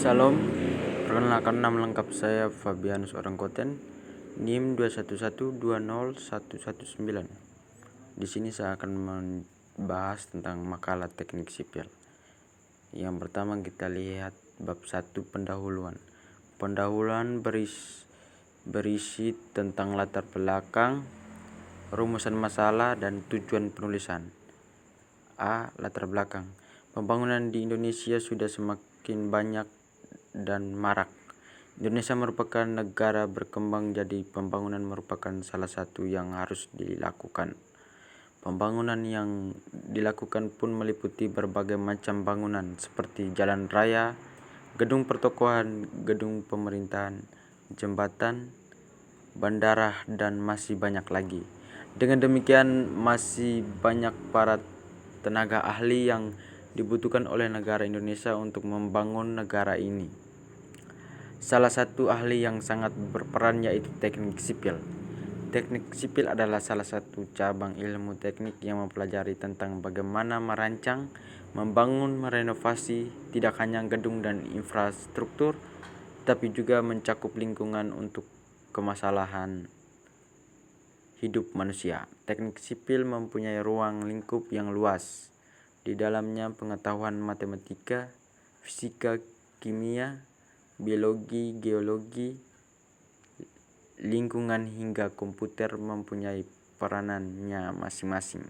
Salam, perkenalkan nama lengkap saya Fabianus Orangkoten, NIM 211201119. Di sini saya akan membahas tentang makalah teknik sipil. Yang pertama kita lihat bab 1 pendahuluan. Pendahuluan berisi tentang latar belakang, rumusan masalah, dan tujuan penulisan. A. Latar belakang. Pembangunan di Indonesia sudah semakin banyak dan marak. Indonesia merupakan negara berkembang, jadi pembangunan merupakan salah satu yang harus dilakukan. Pembangunan yang dilakukan pun meliputi berbagai macam bangunan seperti jalan raya, gedung pertokohan, gedung pemerintahan, jembatan, bandara, dan masih banyak lagi. Dengan demikian, masih banyak para tenaga ahli yang dibutuhkan oleh negara Indonesia untuk membangun negara ini. Salah satu ahli yang sangat berperan yaitu teknik sipil. Teknik sipil adalah salah satu cabang ilmu teknik yang mempelajari tentang bagaimana merancang, membangun, merenovasi tidak hanya gedung dan infrastruktur, tapi juga mencakup lingkungan untuk kemasalahan hidup manusia. Teknik sipil mempunyai ruang lingkup yang luas. Di dalamnya pengetahuan matematika, fisika, kimia, biologi, geologi, lingkungan hingga komputer mempunyai peranannya masing-masing.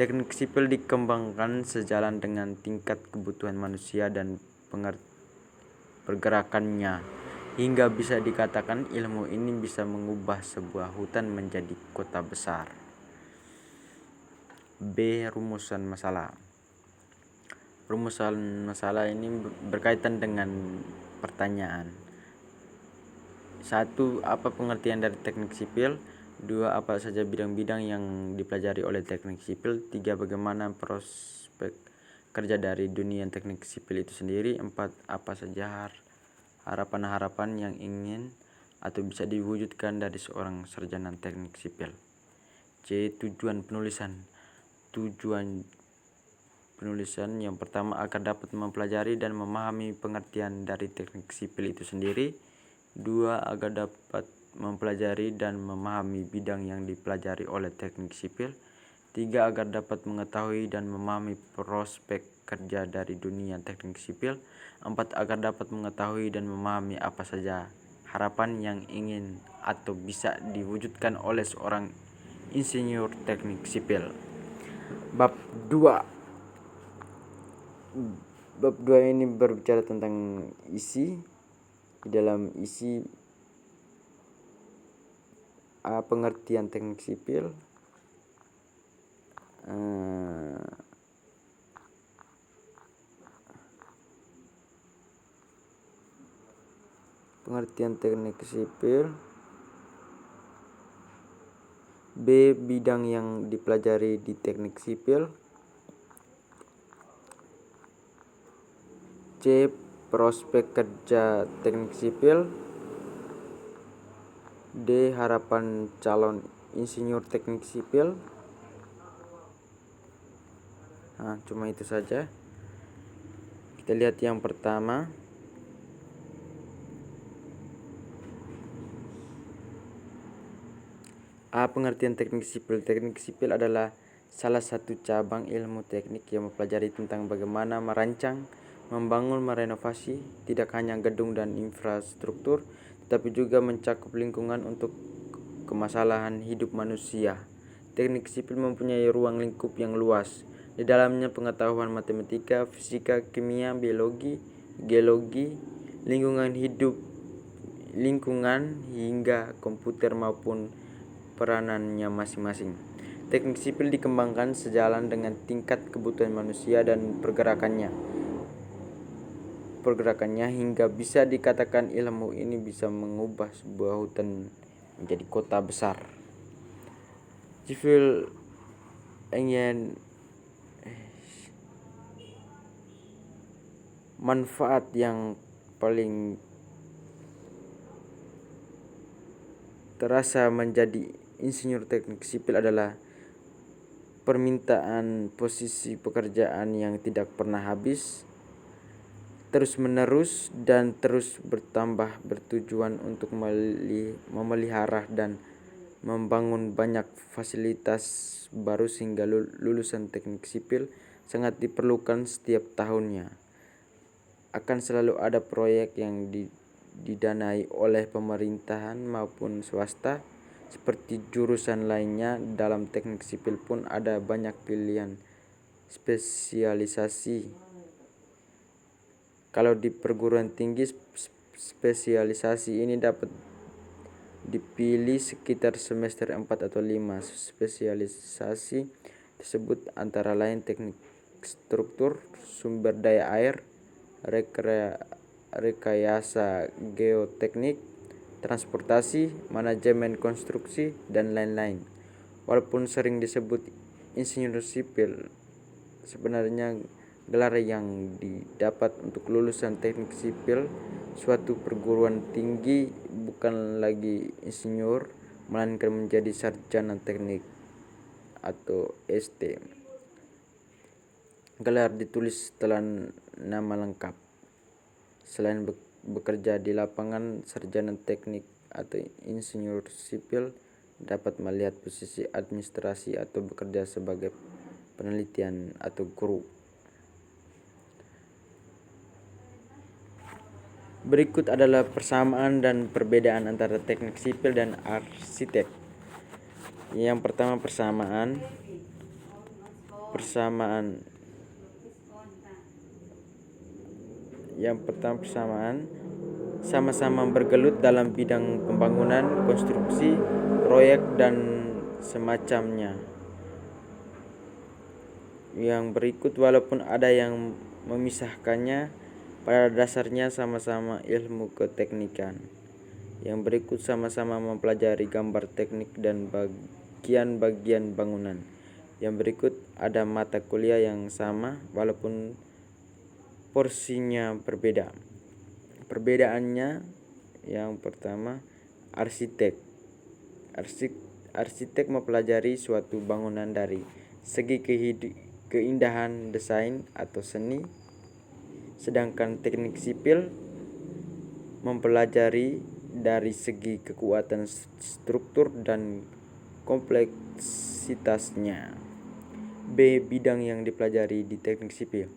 Teknik sipil dikembangkan sejalan dengan tingkat kebutuhan manusia dan pergerakannya, hingga bisa dikatakan ilmu ini bisa mengubah sebuah hutan menjadi kota besar. B. Rumusan masalah. Rumusan masalah ini berkaitan dengan pertanyaan. 1. Apa pengertian dari teknik sipil? 2. Apa saja bidang-bidang yang dipelajari oleh teknik sipil? 3. Bagaimana prospek kerja dari dunia teknik sipil itu sendiri? 4. Apa saja harapan-harapan yang ingin atau bisa diwujudkan dari seorang sarjana teknik sipil? C. Tujuan penulisan. Tujuan penulisan yang pertama agar dapat mempelajari dan memahami pengertian dari teknik sipil itu sendiri. 2. Agar dapat mempelajari dan memahami bidang yang dipelajari oleh teknik sipil. 3. Agar dapat mengetahui dan memahami prospek kerja dari dunia teknik sipil. 4. Agar dapat mengetahui dan memahami apa saja harapan yang ingin atau bisa diwujudkan oleh seorang insinyur teknik sipil. Bab 2 ini berbicara tentang isi. Di dalam isi A. Pengertian teknik sipil. Pengertian teknik sipil. B. Bidang yang dipelajari di teknik sipil. C. Prospek kerja teknik sipil. D. Harapan calon insinyur teknik sipil. Cuma itu saja. Kita lihat yang pertama. A. Pengertian teknik sipil. Teknik sipil adalah salah satu cabang ilmu teknik yang mempelajari tentang bagaimana merancang, membangun, merenovasi tidak hanya gedung dan infrastruktur, tetapi juga mencakup lingkungan untuk kemasalahan hidup manusia. Teknik sipil mempunyai ruang lingkup yang luas. Di dalamnya pengetahuan matematika, fisika, kimia, biologi, geologi, lingkungan hingga komputer maupun peranannya masing-masing. Teknik sipil dikembangkan sejalan dengan tingkat kebutuhan manusia dan pergerakannya hingga bisa dikatakan ilmu ini bisa mengubah sebuah hutan menjadi kota besar. Sipil ingin manfaat yang paling terasa menjadi insinyur teknik sipil adalah permintaan posisi pekerjaan yang tidak pernah habis, terus-menerus dan terus bertambah, bertujuan untuk memelihara dan membangun banyak fasilitas baru sehingga lulusan teknik sipil sangat diperlukan setiap tahunnya. Akan selalu ada proyek yang didanai oleh pemerintahan maupun swasta. Seperti jurusan lainnya, dalam teknik sipil pun ada banyak pilihan spesialisasi. Kalau di perguruan tinggi, spesialisasi ini dapat dipilih sekitar semester 4 atau 5. Spesialisasi tersebut antara lain teknik struktur, sumber daya air, rekayasa geoteknik, transportasi, manajemen konstruksi, dan lain-lain. Walaupun sering disebut insinyur sipil, sebenarnya gelar yang didapat untuk lulusan teknik sipil suatu perguruan tinggi bukan lagi insinyur, melainkan menjadi sarjana teknik atau ST. Gelar ditulis setelah nama lengkap. Selain bekerja di lapangan, sarjana teknik atau insinyur sipil dapat melihat posisi administrasi atau bekerja sebagai penelitian atau guru. Berikut adalah persamaan dan perbedaan antara teknik sipil dan arsitek. Yang pertama, persamaan. Sama-sama bergelut dalam bidang pembangunan, konstruksi, proyek, dan semacamnya. Yang berikut, walaupun ada yang memisahkannya, pada dasarnya sama-sama ilmu keteknikan. Yang berikut, sama-sama mempelajari gambar teknik dan bagian-bagian bangunan. Yang berikut, ada mata kuliah yang sama walaupun porsinya berbeda. Perbedaannya, yang pertama, arsitek mempelajari suatu bangunan dari segi keindahan desain atau seni, sedangkan teknik sipil mempelajari dari segi kekuatan struktur dan kompleksitasnya. B. Bidang yang dipelajari di teknik sipil.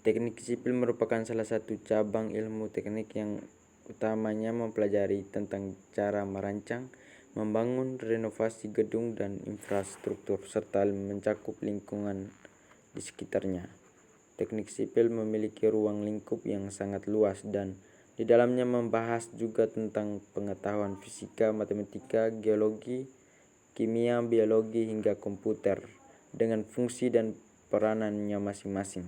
Teknik sipil merupakan salah satu cabang ilmu teknik yang utamanya mempelajari tentang cara merancang, membangun, renovasi gedung dan infrastruktur, serta mencakup lingkungan di sekitarnya. Teknik sipil memiliki ruang lingkup yang sangat luas dan di dalamnya membahas juga tentang pengetahuan fisika, matematika, geologi, kimia, biologi, hingga komputer dengan fungsi dan peranannya masing-masing.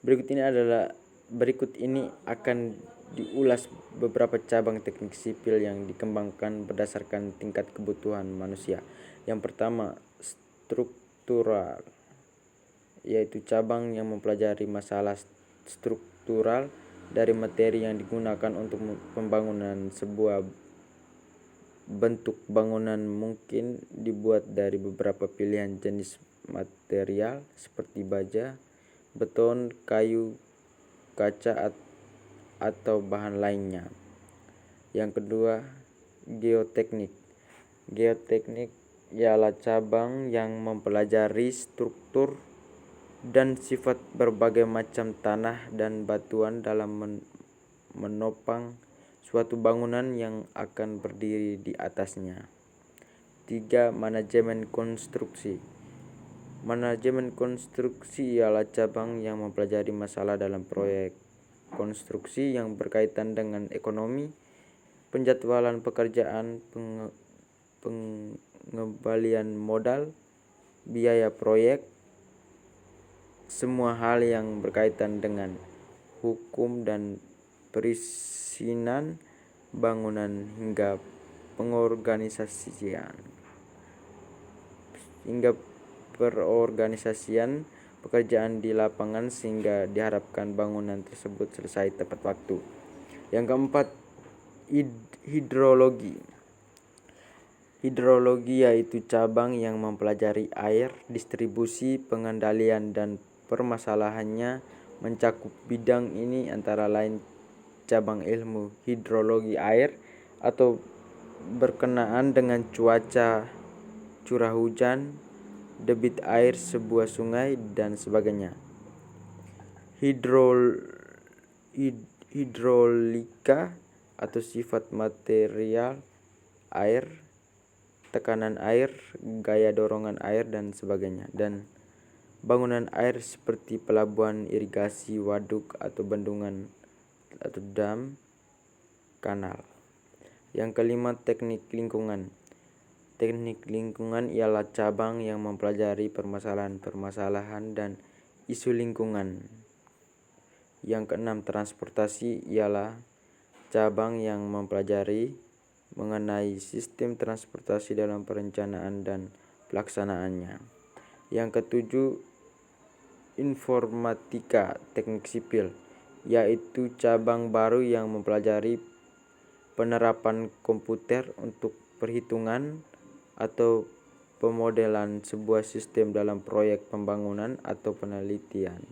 Berikut ini akan diulas beberapa cabang teknik sipil yang dikembangkan berdasarkan tingkat kebutuhan manusia. Yang pertama, struktural, yaitu cabang yang mempelajari masalah struktural dari materi yang digunakan untuk pembangunan. Sebuah bentuk bangunan mungkin dibuat dari beberapa pilihan jenis material seperti baja, beton, kayu, kaca, atau bahan lainnya. Yang kedua, geoteknik. Geoteknik ialah cabang yang mempelajari struktur dan sifat berbagai macam tanah dan batuan dalam menopang suatu bangunan yang akan berdiri di atasnya. 3. Manajemen konstruksi. Manajemen konstruksi ialah cabang yang mempelajari masalah dalam proyek konstruksi yang berkaitan dengan ekonomi, penjadwalan pekerjaan, pengembalian modal, biaya proyek, semua hal yang berkaitan dengan hukum dan perizinan bangunan hingga perorganisasian pekerjaan di lapangan sehingga diharapkan bangunan tersebut selesai tepat waktu. Yang keempat, hidrologi. Hidrologi yaitu cabang yang mempelajari air, distribusi, pengendalian dan permasalahannya Mencakup bidang ini antara lain cabang ilmu hidrologi air atau berkenaan dengan cuaca, curah hujan, debit air sebuah sungai, dan sebagainya. Hidrolika atau sifat material air, tekanan air, gaya dorongan air, dan sebagainya. Dan bangunan air seperti pelabuhan, irigasi, waduk atau bendungan atau dam, kanal. Yang kelima, teknik lingkungan. Teknik lingkungan ialah cabang yang mempelajari permasalahan-permasalahan dan isu lingkungan. Yang keenam, transportasi ialah cabang yang mempelajari mengenai sistem transportasi dalam perencanaan dan pelaksanaannya. Yang ketujuh, informatika teknik sipil, yaitu cabang baru yang mempelajari penerapan komputer untuk perhitungan atau pemodelan sebuah sistem dalam proyek pembangunan atau penelitian.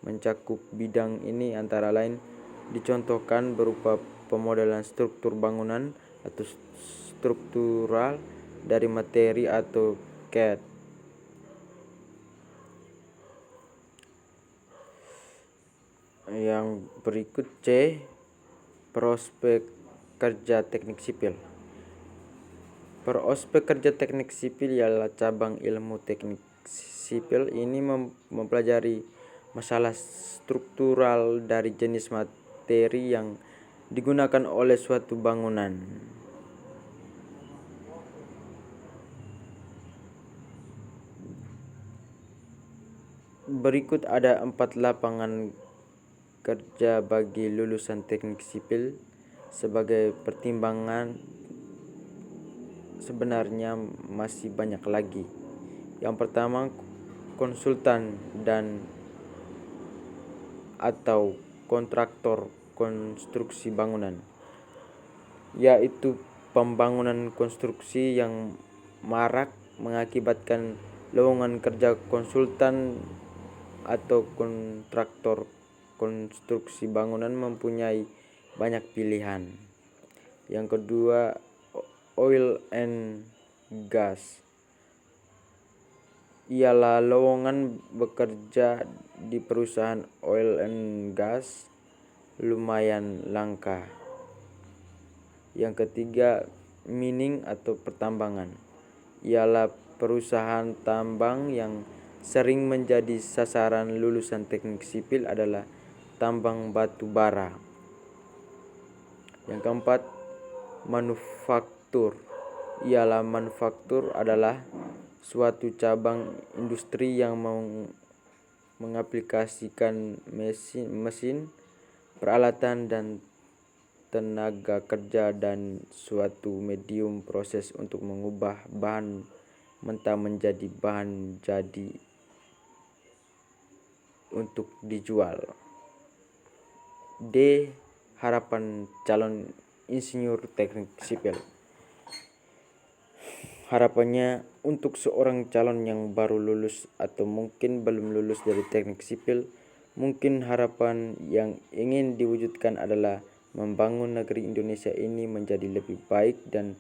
Mencakup bidang ini antara lain dicontohkan berupa pemodelan struktur bangunan atau struktural dari materi atau CAD. Yang berikut C, prospek kerja teknik sipil. Prospek kerja teknik sipil ialah cabang ilmu teknik sipil. Ini mempelajari masalah struktural dari jenis materi yang digunakan oleh suatu bangunan. Berikut ada 4 lapangan kerja bagi lulusan teknik sipil. Sebagai pertimbangan, sebenarnya masih banyak lagi. Yang pertama, konsultan dan atau kontraktor konstruksi bangunan, yaitu pembangunan konstruksi yang marak mengakibatkan lowongan kerja konsultan atau kontraktor konstruksi bangunan mempunyai banyak pilihan. Yang kedua, oil and gas ialah lowongan bekerja di perusahaan oil and gas lumayan langka. Yang ketiga, mining atau pertambangan ialah perusahaan tambang yang sering menjadi sasaran lulusan teknik sipil adalah tambang batu bara. Yang keempat, manufaktur ialah manufaktur adalah suatu cabang industri yang mengaplikasikan mesin, peralatan, dan tenaga kerja dan suatu medium proses untuk mengubah bahan mentah menjadi bahan jadi untuk dijual. D, harapan calon insinyur teknik sipil. Harapannya untuk seorang calon yang baru lulus atau mungkin belum lulus dari teknik sipil, mungkin harapan yang ingin diwujudkan adalah membangun negeri Indonesia ini menjadi lebih baik dan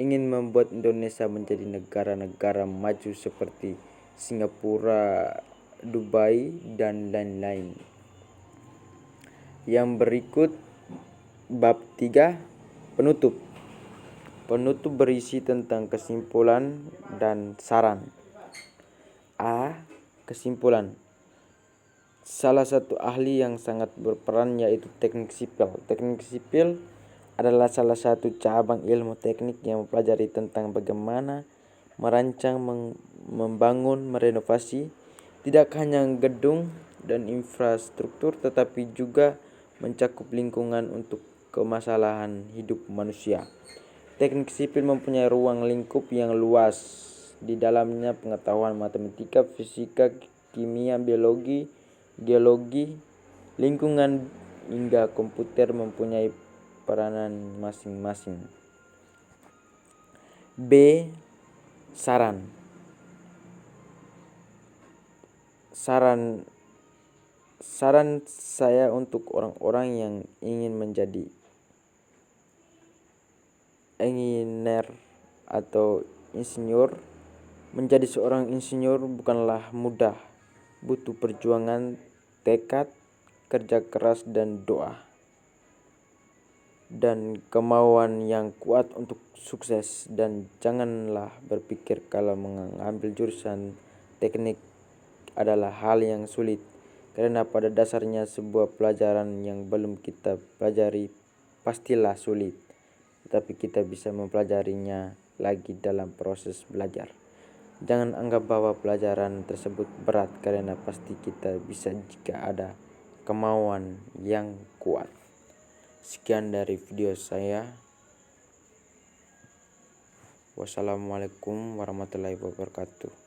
ingin membuat Indonesia menjadi negara-negara maju seperti Singapura, Dubai, dan lain-lain. Yang berikut bab 3, penutup. Penutup berisi tentang kesimpulan dan saran. A. Kesimpulan. Salah satu ahli yang sangat berperan yaitu teknik sipil. Teknik sipil adalah salah satu cabang ilmu teknik yang mempelajari tentang bagaimana merancang, membangun, merenovasi tidak hanya gedung dan infrastruktur, tetapi juga mencakup lingkungan untuk kemasalahan hidup manusia. Teknik sipil mempunyai ruang lingkup yang luas. Di dalamnya pengetahuan matematika, fisika, kimia, biologi, geologi, lingkungan, hingga komputer mempunyai peranan masing-masing. B. Saran. Saran Saran saya untuk orang-orang yang ingin menjadi engineer atau insinyur, menjadi seorang insinyur bukanlah mudah, butuh perjuangan, tekad, kerja keras dan doa, dan kemauan yang kuat untuk sukses. Dan janganlah berpikir kalau mengambil jurusan teknik adalah hal yang sulit, karena pada dasarnya sebuah pelajaran yang belum kita pelajari pastilah sulit, tetapi kita bisa mempelajarinya lagi dalam proses belajar. Jangan anggap bahwa pelajaran tersebut berat, karena pasti kita bisa jika ada kemauan yang kuat. Sekian dari video saya. Wassalamualaikum warahmatullahi wabarakatuh.